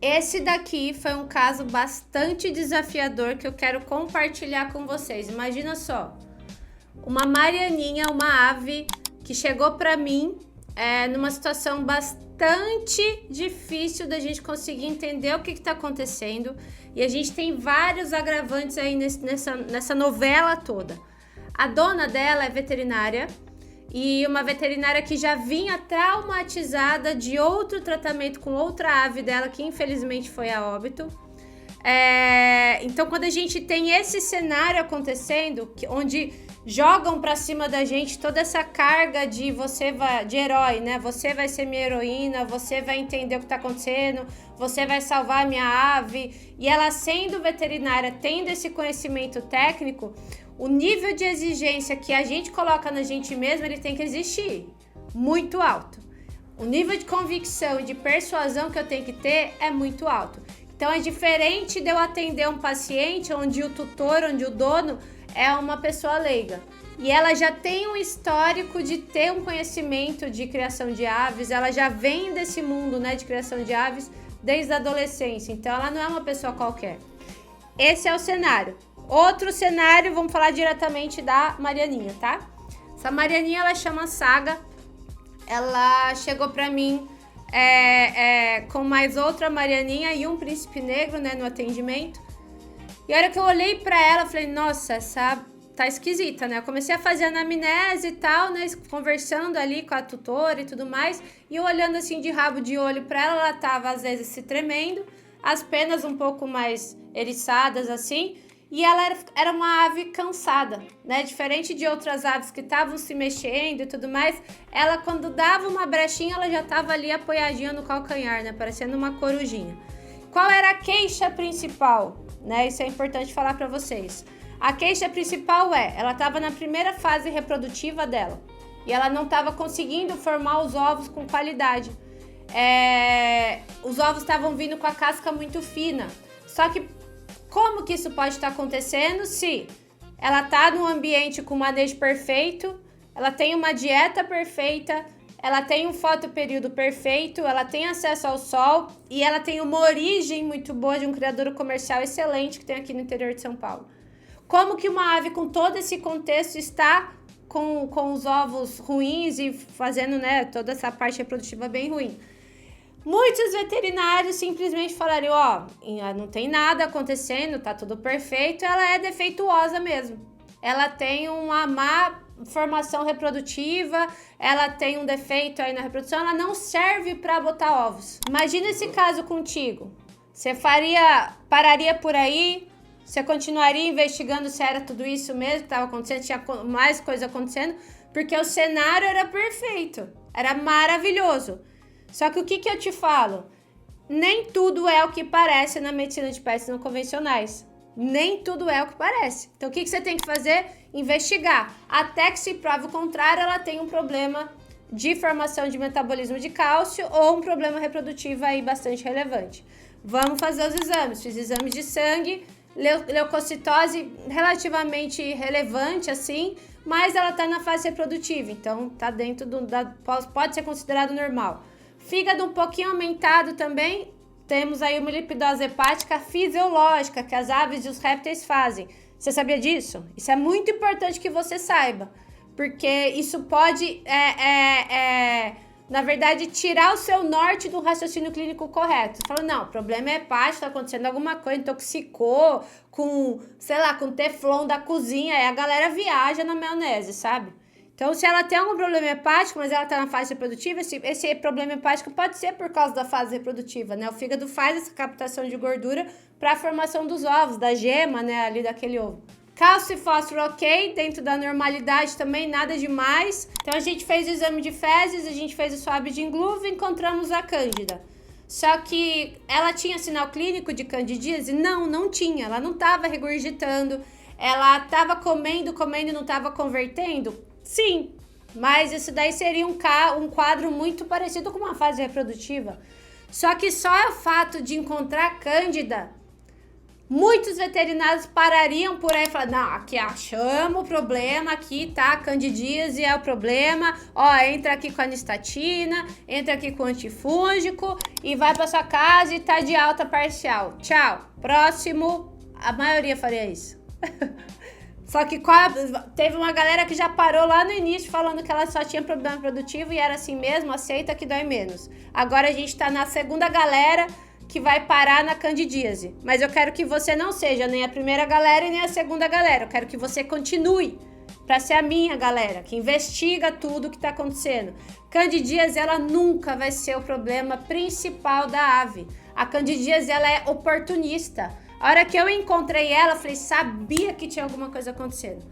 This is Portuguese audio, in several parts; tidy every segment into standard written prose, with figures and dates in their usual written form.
Esse daqui foi um caso bastante desafiador que eu quero compartilhar com vocês. Imagina só, uma marianinha, uma ave que chegou para mim numa situação bastante difícil da gente conseguir entender o que está acontecendo. E a gente tem vários agravantes aí nessa novela toda. A dona dela é veterinária e uma veterinária que já vinha traumatizada de outro tratamento com outra ave dela, que infelizmente foi a óbito. Então, quando a gente tem esse cenário acontecendo, onde jogam pra cima da gente toda essa carga de de herói, né? Você vai ser minha heroína, você vai entender o que tá acontecendo, você vai salvar a minha ave. E ela, sendo veterinária, tendo esse conhecimento técnico, o nível de exigência que a gente coloca na gente mesmo, ele tem que existir muito alto. O nível de convicção e de persuasão que eu tenho que ter é muito alto. Então é diferente de eu atender um paciente onde o tutor, onde o dono é uma pessoa leiga. E ela já tem um histórico de ter um conhecimento de criação de aves, ela já vem desse mundo, né, de criação de aves desde a adolescência. Então ela não é uma pessoa qualquer. Esse é o cenário. Outro cenário, vamos falar diretamente da Marianinha, tá? Essa Marianinha, ela chama Saga. Ela chegou pra mim com mais outra Marianinha e um príncipe negro, né, no atendimento. E a hora que eu olhei pra ela, eu falei, nossa, essa tá esquisita, né? Eu comecei a fazer anamnese e tal, né, conversando ali com a tutora e tudo mais. E eu olhando assim de rabo de olho pra ela, ela tava às vezes se tremendo, as penas um pouco mais eriçadas assim. E ela era uma ave cansada, né? Diferente de outras aves que estavam se mexendo e tudo mais, ela, quando dava uma brechinha, ela já estava ali apoiadinha no calcanhar, né? Parecendo uma corujinha. Qual era a queixa principal, né? Isso é importante falar para vocês. A queixa principal ela estava na primeira fase reprodutiva dela e ela não estava conseguindo formar os ovos com qualidade. Os ovos estavam vindo com a casca muito fina, só que como que isso pode estar acontecendo se ela está num ambiente com manejo perfeito, ela tem uma dieta perfeita, ela tem um fotoperíodo perfeito, ela tem acesso ao sol e ela tem uma origem muito boa de um criadouro comercial excelente que tem aqui no interior de São Paulo. Como que uma ave com todo esse contexto está com os ovos ruins e fazendo, né, toda essa parte reprodutiva bem ruim? Muitos veterinários simplesmente falariam, não tem nada acontecendo, tá tudo perfeito, ela é defeituosa mesmo. Ela tem uma má formação reprodutiva, ela tem um defeito aí na reprodução, ela não serve para botar ovos. Imagina esse caso contigo. Você pararia por aí? Você continuaria investigando se era tudo isso mesmo que estava acontecendo, tinha mais coisa acontecendo? Porque o cenário era perfeito, era maravilhoso. Só que o que eu te falo? Nem tudo é o que parece na medicina de pets não convencionais. Nem tudo é o que parece. Então, o que você tem que fazer? Investigar. Até que se prove o contrário, ela tem um problema de formação de metabolismo de cálcio ou um problema reprodutivo aí bastante relevante. Vamos fazer os exames. Fiz exames de sangue, leucocitose relativamente relevante, assim, mas ela está na fase reprodutiva. Então, está dentro pode ser considerado normal. Fígado um pouquinho aumentado também, temos aí uma lipidose hepática fisiológica que as aves e os répteis fazem. Você sabia disso? Isso é muito importante que você saiba, porque isso pode, na verdade, tirar o seu norte do raciocínio clínico correto. Você fala, não, o problema é hepático, tá acontecendo alguma coisa, intoxicou com, sei lá, com teflon da cozinha, aí a galera viaja na maionese, sabe? Então, se ela tem algum problema hepático, mas ela está na fase reprodutiva, esse problema hepático pode ser por causa da fase reprodutiva, né? O fígado faz essa captação de gordura para a formação dos ovos, da gema, né, ali daquele ovo. Cálcio e fósforo ok, dentro da normalidade também, nada demais. Então, a gente fez o exame de fezes, a gente fez o swab de engluvo e encontramos a cândida. Só que ela tinha sinal clínico de candidíase? Não tinha. Ela não estava regurgitando, ela estava comendo e não estava convertendo? Sim, mas isso daí seria um quadro muito parecido com uma fase reprodutiva. Só que só o fato de encontrar cândida Muitos veterinários parariam por aí e falariam, não, aqui achamos o problema, aqui tá, candidíase é o problema, ó, entra aqui com a anistatina, entra aqui com o antifúngico e vai pra sua casa e tá de alta parcial. Tchau, próximo, a maioria faria isso. Só que teve uma galera que já parou lá no início falando que ela só tinha problema produtivo e era assim mesmo, aceita que dói menos. Agora a gente tá na segunda galera que vai parar na candidíase. Mas eu quero que você não seja nem a primeira galera e nem a segunda galera. Eu quero que você continue para ser a minha galera, que investiga tudo o que está acontecendo. Candidíase, ela nunca vai ser o problema principal da ave. A candidíase, ela é oportunista. A hora que eu encontrei ela, eu falei, sabia que tinha alguma coisa acontecendo.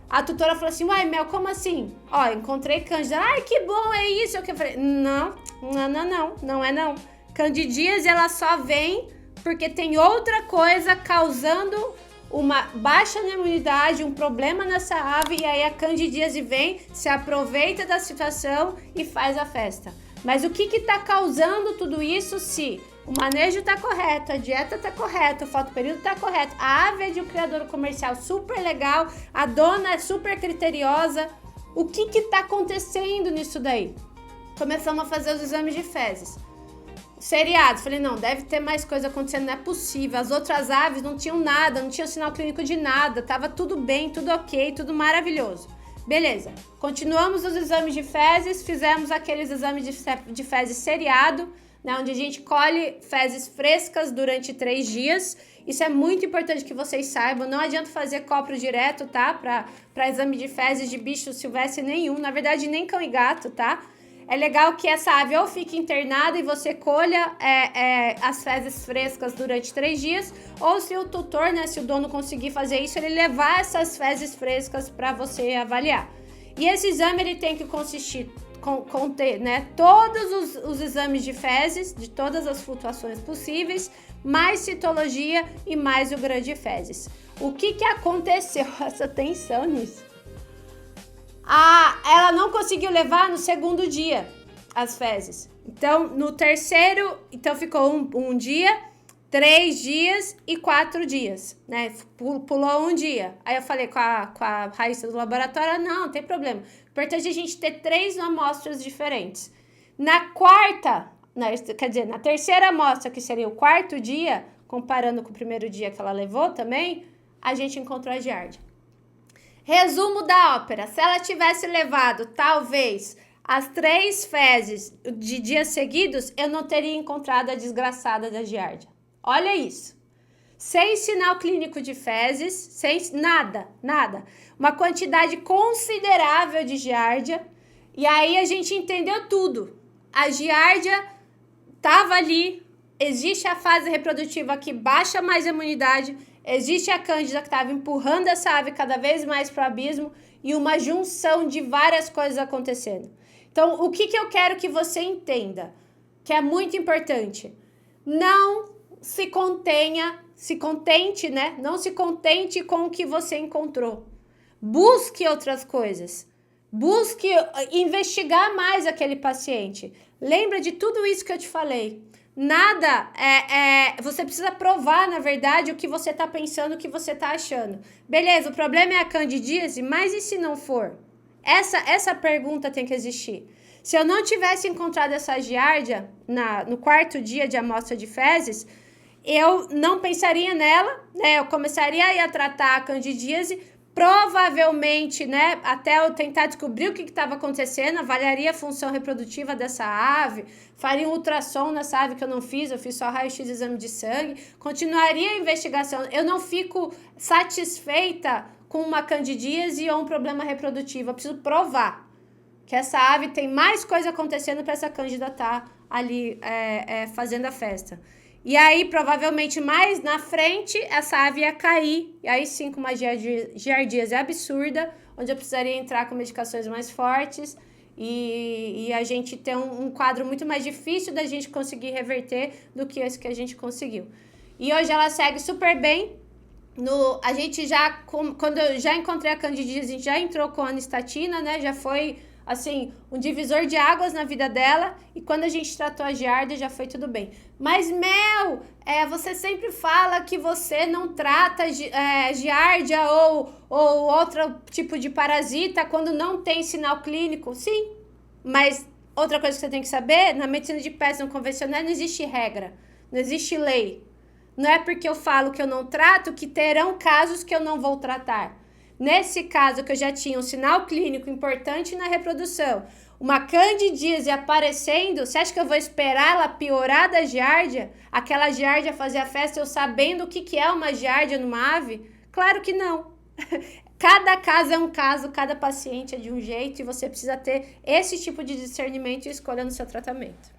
A tutora falou assim, uai, Mel, como assim? Ó, encontrei cândida. Ai, que bom, é isso. Eu falei, não é não. Candidíase, ela só vem porque tem outra coisa causando uma baixa na imunidade, um problema nessa ave, e aí a candidíase vem, se aproveita da situação e faz a festa. Mas o que está causando tudo isso se o manejo está correto, a dieta está correta, o fotoperíodo está correto, a ave é de um criador comercial super legal, a dona é super criteriosa. O que está acontecendo nisso daí? Começamos a fazer os exames de fezes. Seriados, falei, não, deve ter mais coisa acontecendo, não é possível. As outras aves não tinham nada, não tinham sinal clínico de nada, tava tudo bem, tudo ok, tudo maravilhoso. Beleza, continuamos os exames de fezes, fizemos aqueles exames de fezes seriado, né, onde a gente colhe fezes frescas durante 3 dias. Isso é muito importante que vocês saibam, não adianta fazer copro direto, tá? Para exame de fezes de bicho silvestre nenhum, na verdade nem cão e gato, tá? É legal que essa ave ou fique internada e você colha as fezes frescas durante 3 dias, ou se o tutor, né, se o dono conseguir fazer isso, ele levar essas fezes frescas para você avaliar. E esse exame ele tem que conter, né, todos os exames de fezes, de todas as flutuações possíveis, mais citologia e mais o grão de fezes. O que aconteceu? Essa tensão nisso. Ela não conseguiu levar no segundo dia as fezes. Então, no terceiro, então ficou um dia, 3 dias e 4 dias, né? Pulou um dia. Aí eu falei com a Raíssa do laboratório, não tem problema. O importante é a gente ter 3 amostras diferentes. Na terceira amostra, que seria o 4º dia, comparando com o primeiro dia que ela levou também, a gente encontrou a giardia. Resumo da ópera, se ela tivesse levado, talvez, as 3 fezes de dias seguidos, eu não teria encontrado a desgraçada da giardia. Olha isso. Sem sinal clínico de fezes, sem nada. Uma quantidade considerável de giardia. E aí a gente entendeu tudo. A giardia estava ali, existe a fase reprodutiva que baixa mais a imunidade, existe a cândida que estava empurrando essa ave cada vez mais para o abismo e uma junção de várias coisas acontecendo. Então, o que eu quero que você entenda, que é muito importante, não se contente, né? Não se contente com o que você encontrou. Busque outras coisas. Busque investigar mais aquele paciente. Lembra de tudo isso que eu te falei. Nada, você precisa provar, na verdade, o que você tá pensando, o que você tá achando. Beleza, o problema é a candidíase, mas e se não for? Essa pergunta tem que existir. Se eu não tivesse encontrado essa giardia no 4º dia de amostra de fezes, eu não pensaria nela, né? Eu começaria a tratar a candidíase, provavelmente, né, até eu tentar descobrir o que estava acontecendo, avaliaria a função reprodutiva dessa ave, faria um ultrassom nessa ave que eu não fiz, eu fiz só raio-x e exame de sangue, continuaria a investigação. Eu não fico satisfeita com uma candidíase ou um problema reprodutivo, eu preciso provar que essa ave tem mais coisa acontecendo para essa cândida estar ali fazendo a festa. E aí, provavelmente, mais na frente, essa ave ia cair. E aí sim, com uma giardíase absurda, onde eu precisaria entrar com medicações mais fortes e a gente ter um quadro muito mais difícil da gente conseguir reverter do que esse que a gente conseguiu. E hoje ela segue super bem. A gente quando eu já encontrei a candidíase, a gente já entrou com a anistatina, né? Já foi assim, um divisor de águas na vida dela, e quando a gente tratou a giardia já foi tudo bem. Mas, Mel, Você sempre fala que você não trata giardia ou outro tipo de parasita quando não tem sinal clínico. Sim, mas outra coisa que você tem que saber, na medicina de pés não convencional não existe regra, não existe lei. Não é porque eu falo que eu não trato que terão casos que eu não vou tratar. Nesse caso que eu já tinha um sinal clínico importante na reprodução, uma candidíase aparecendo, você acha que eu vou esperar ela piorar da giardia? Aquela giardia fazer a festa eu sabendo o que é uma giardia numa ave? Claro que não. Cada caso é um caso, cada paciente é de um jeito e você precisa ter esse tipo de discernimento e escolha no seu tratamento.